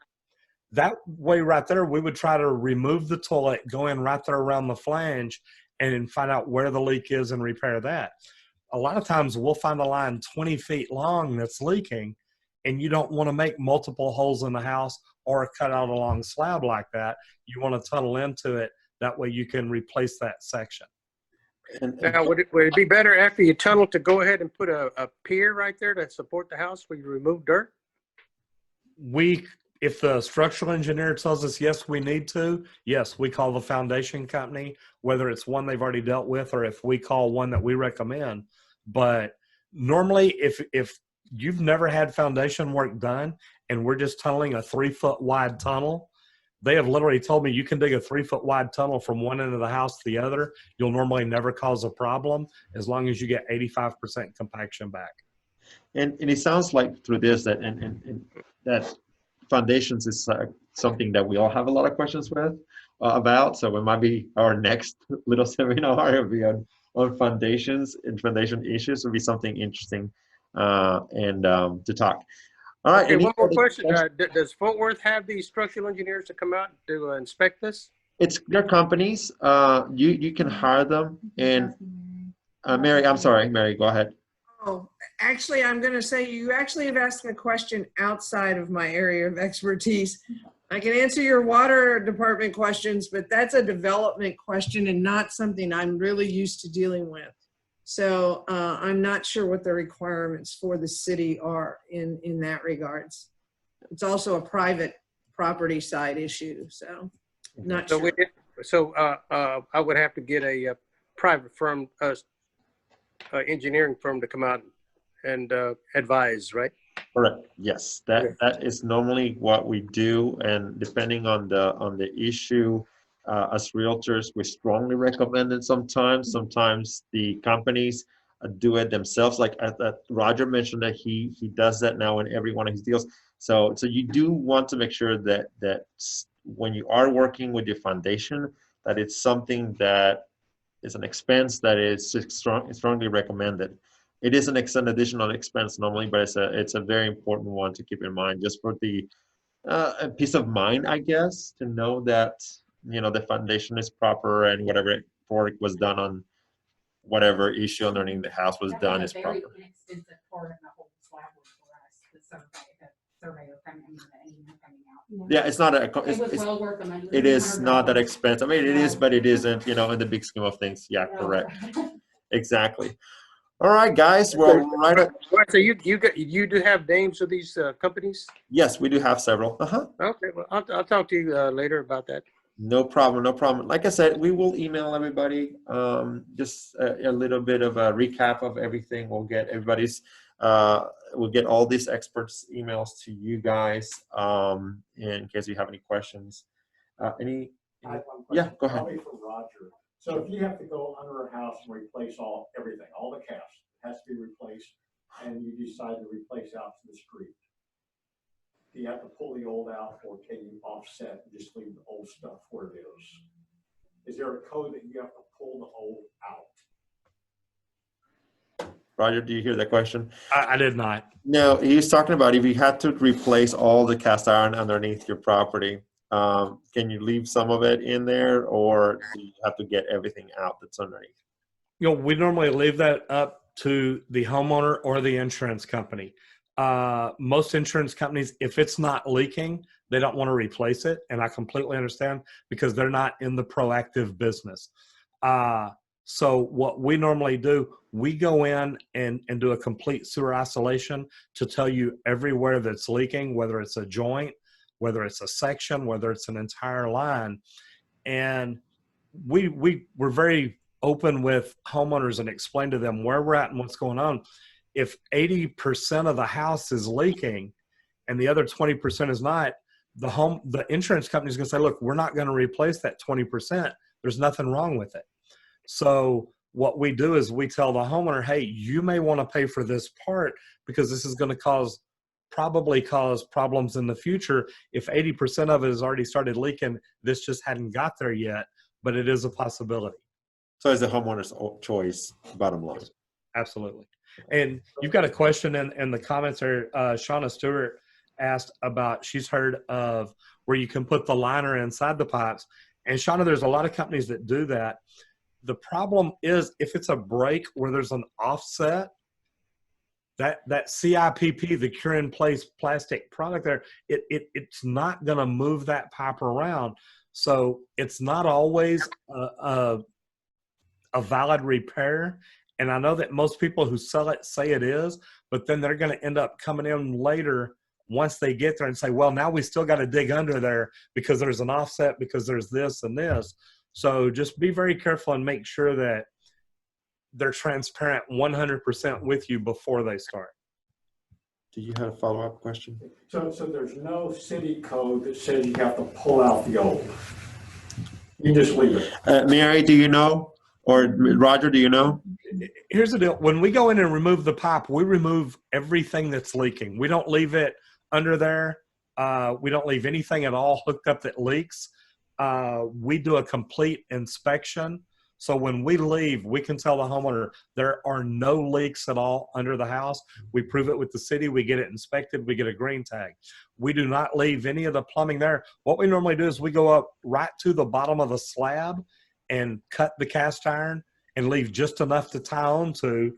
That way right there, we would try to remove the toilet, go in right there around the flange, and find out where the leak is and repair that. A lot of times we'll find a line 20 feet long that's leaking, and you don't want to make multiple holes in the house or cut out a long slab like that. You want to tunnel into it. That way you can replace that section. Now, would it be better after you tunnel to go ahead and put a pier right there to support the house where you remove dirt? If the structural engineer tells us, yes, we need to, yes, we call the foundation company, whether it's one they've already dealt with or if we call one that we recommend. But normally, if you've never had foundation work done and we're just tunneling a 3 foot wide tunnel, they have literally told me you can dig a 3 foot wide tunnel from one end of the house to the other. You'll normally never cause a problem as long as you get 85% compaction back. And it sounds like through this that that foundations is something that we all have a lot of questions about. So it might be our next little seminar. It'll be on foundations and foundation issues. Will be something interesting to talk. All right. Okay, one more question. Does Fort Worth have these structural engineers to come out to inspect this? It's their companies. You can hire them. And Mary, I'm sorry, Mary, go ahead. Oh, actually, I'm going to say you actually have asked a question outside of my area of expertise. I can answer your water department questions, but that's a development question and not something I'm really used to dealing with. So I'm not sure what the requirements for the city are in that regards. It's also a private property side issue, so not sure. So I would have to get a private firm, engineering firm to come out and advise, right? Correct. Yes, that is normally what we do, and depending on the issue, as realtors, we strongly recommend it. Sometimes the companies do it themselves. Like Roger mentioned that he does that now in every one of his deals. So you do want to make sure that when you are working with your foundation, that it's something that is an expense that is strongly recommended. It is an additional expense normally, but it's a very important one to keep in mind, just for the peace of mind, I guess, to know that the foundation is proper and whatever work was done on whatever issue underneath the house was That's done like a is very proper. inexpensive part of the whole slab work for us, the surveyor coming, the engineer coming out. Yeah, it's not It was it's, well worth the money. it is not that $100. expensive. I mean, it is, but it isn't, in the big scheme of things. Yeah, No. correct. Exactly. All right, guys. Well, right at, Right, so you do have names of these companies? yes, we do have several. Okay, well, I'll talk to you later about that. No problem, no problem. Like I said, we will email everybody just a little bit of a recap of everything. We'll get we'll get all these experts' emails to you guys in case you have any questions. I have one question. Yeah, go ahead. Probably for Roger. So if you have to go under a house and replace everything, all the caps has to be replaced, and you decide to replace out to the street, do you have to pull the old out, or can you offset and just leave the old stuff where it is? Is there a code that you have to pull the old out? Roger, do you hear that question? I did not. No, he's talking about if you had to replace all the cast iron underneath your property, can you leave some of it in there, or do you have to get everything out that's underneath? We normally leave that up to the homeowner or the insurance company. Most insurance companies, if it's not leaking, they don't want to replace it. And I completely understand, because they're not in the proactive business. So what we normally do, we go in and do a complete sewer isolation to tell you everywhere that's leaking, whether it's a joint, whether it's a section, whether it's an entire line. And we're very open with homeowners and explain to them where we're at and what's going on. If 80% of the house is leaking and the other 20% is not, the insurance company is going to say, look, we're not going to replace that 20%. There's nothing wrong with it. So what we do is we tell the homeowner, hey, you may want to pay for this part, because this is going to probably cause problems in the future. If 80% of it has already started leaking, this just hadn't got there yet, but it is a possibility. So it's the homeowner's choice, bottom line. Absolutely. And you've got a question in the comments there. Shauna Stewart asked about, she's heard of where you can put the liner inside the pipes. And Shauna, there's a lot of companies that do that. The problem is, if it's a break where there's an offset, that CIPP, the cure in place plastic product there, it's not going to move that pipe around. So it's not always a valid repair. And I know that most people who sell it say it is, but then they're going to end up coming in later once they get there and say, well, now we still got to dig under there because there's an offset, because there's this and this. So just be very careful and make sure that they're transparent 100% with you before they start. Do you have a follow-up question? So there's no city code that says you have to pull out the old. You just leave it. Mary, do you know? Or Roger, do you know? Here's the deal. When we go in and remove the pipe, we remove everything that's leaking. We don't leave it under there. We don't leave anything at all hooked up that leaks. We do a complete inspection. So when we leave, we can tell the homeowner there are no leaks at all under the house. We prove it with the city. We get it inspected. We get a green tag. We do not leave any of the plumbing there. What we normally do is we go up right to the bottom of the slab and cut the cast iron and leave just enough to tie onto.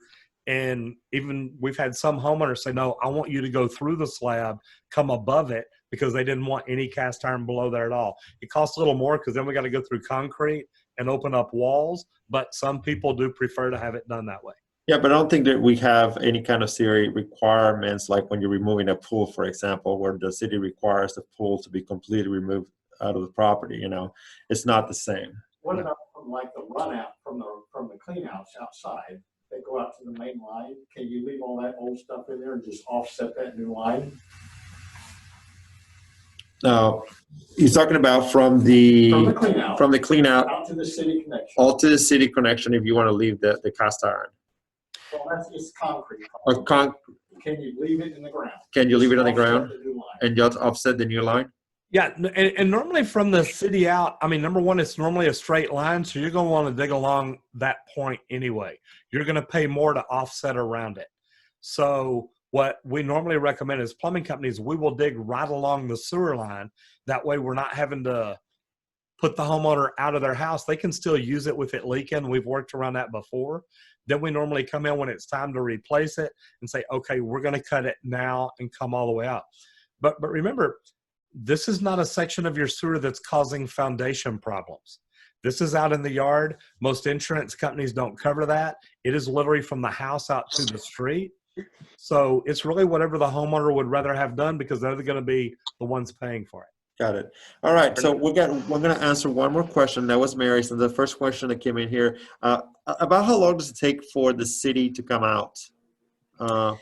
And even we've had some homeowners say, no, I want you to go through the slab, come above it, because they didn't want any cast iron below there at all. It costs a little more because then we got to go through concrete and open up walls, but some people do prefer to have it done that way. Yeah, but I don't think that we have any kind of city requirements, like when you're removing a pool, for example, where the city requires the pool to be completely removed out of the property. It's not the same. What about from like the run out from the clean outs outside? They go out to the main line. Can you leave all that old stuff in there and just offset that new line? No, he's talking about from the clean out Out to the city connection. all to the city connection if you want to leave the cast iron. Well, it's concrete. Can you leave it in the ground? Can you leave it on the Offset ground the new line. and just offset the new line? Yeah, and normally from the city out, I mean, number one, it's normally a straight line, so you're going to want to dig along that point anyway. You're going to pay more to offset around it. So what we normally recommend as plumbing companies, we will dig right along the sewer line. That way we're not having to put the homeowner out of their house. They can still use it with it leaking. We've worked around that before. Then we normally come in when it's time to replace it and say, okay, we're going to cut it now and come all the way out. But remember, this is not a section of your sewer that's causing foundation problems. This is out in the yard. Most insurance companies don't cover that. It is literally from the house out to the street. So it's really whatever the homeowner would rather have done because they're going to be the ones paying for it. Got it. All right. So we're going to answer one more question. That was Mary's. And the first question that came in here, about how long does it take for the city to come out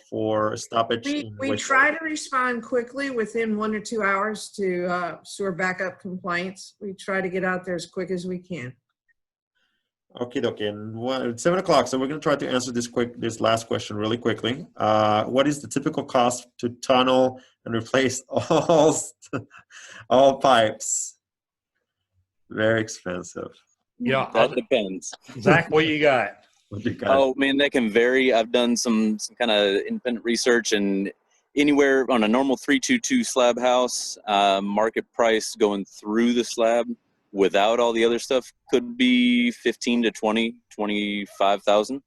for stoppage? We try to respond quickly within 1 or 2 hours to sewer backup complaints. We try to get out there as quick as we can. Okay, it's 7 o'clock, so we're going to try to answer this last question really quickly. What is the typical cost to tunnel and replace all pipes? Very expensive. Yeah, That depends. Zach, what you got? What you got? Oh man, that can vary. I've done some kind of independent research, and anywhere on a normal 322 slab house, market price going through the slab without all the other stuff could be 15 to 20, 25,000.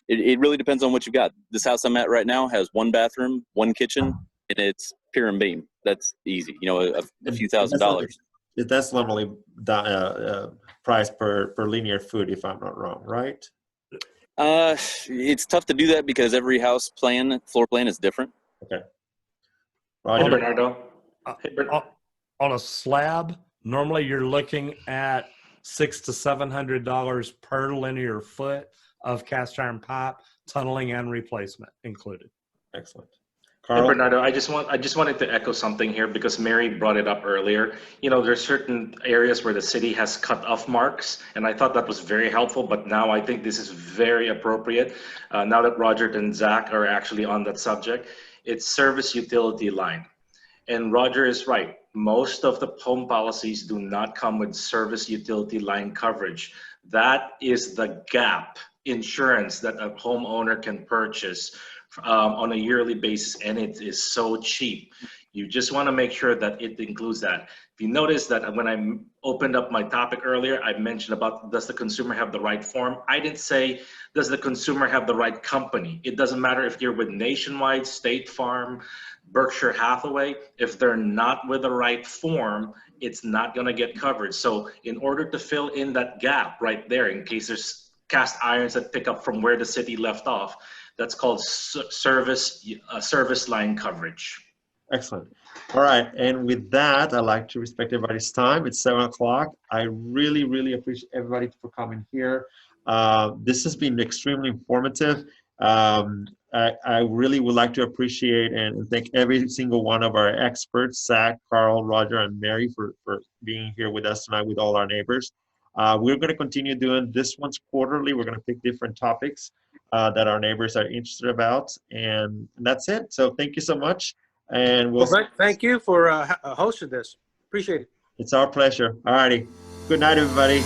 It really depends on what you've got. This house I'm at right now has 1 bathroom, 1 kitchen, and it's pier and beam. That's easy. You know, a few $1,000s. That's normally price per linear foot, if I'm not wrong, right? It's tough to do that because every house plan, floor plan is different. Okay. Hey, Roger? Bernardo. Hey, On a slab, normally you're looking at $600 to $700 per linear foot of cast iron pipe, tunneling and replacement included. Excellent. Hey, Carl? Bernardo, I just wanted to echo something here because Mary brought it up earlier. You know, there's certain areas where the city has cut off marks, and I thought that was very helpful, but now I think this is very appropriate. Now that Roger and Zach are actually on that subject, it's service utility line. And Roger is right. Most of the home policies do not come with service utility line coverage. That is the gap insurance that a homeowner can purchase on a yearly basis, and it is so cheap. You just want to make sure that it includes that. If you notice that when I opened up my topic earlier, I mentioned about does the consumer have the right form? I didn't say does the consumer have the right company. It doesn't matter if you're with Nationwide, State Farm, Berkshire Hathaway. If they're not with the right form, it's not going to get covered. So in order to fill in that gap right there, in case there's cast irons that pick up from where the city left off, that's called service line coverage. Excellent. All right. And with that, I'd like to respect everybody's time. It's 7 o'clock. I really, really appreciate everybody for coming here. This has been extremely informative. I really would like to appreciate and thank every single one of our experts, Zach, Carl, Roger, and Mary for being here with us tonight with all our neighbors. We're going to continue doing this once quarterly. We're going to pick different topics that our neighbors are interested about. And that's it. So thank you so much. And we'll Thank you for hosting this. Appreciate it. It's our pleasure. All righty. Good night, everybody.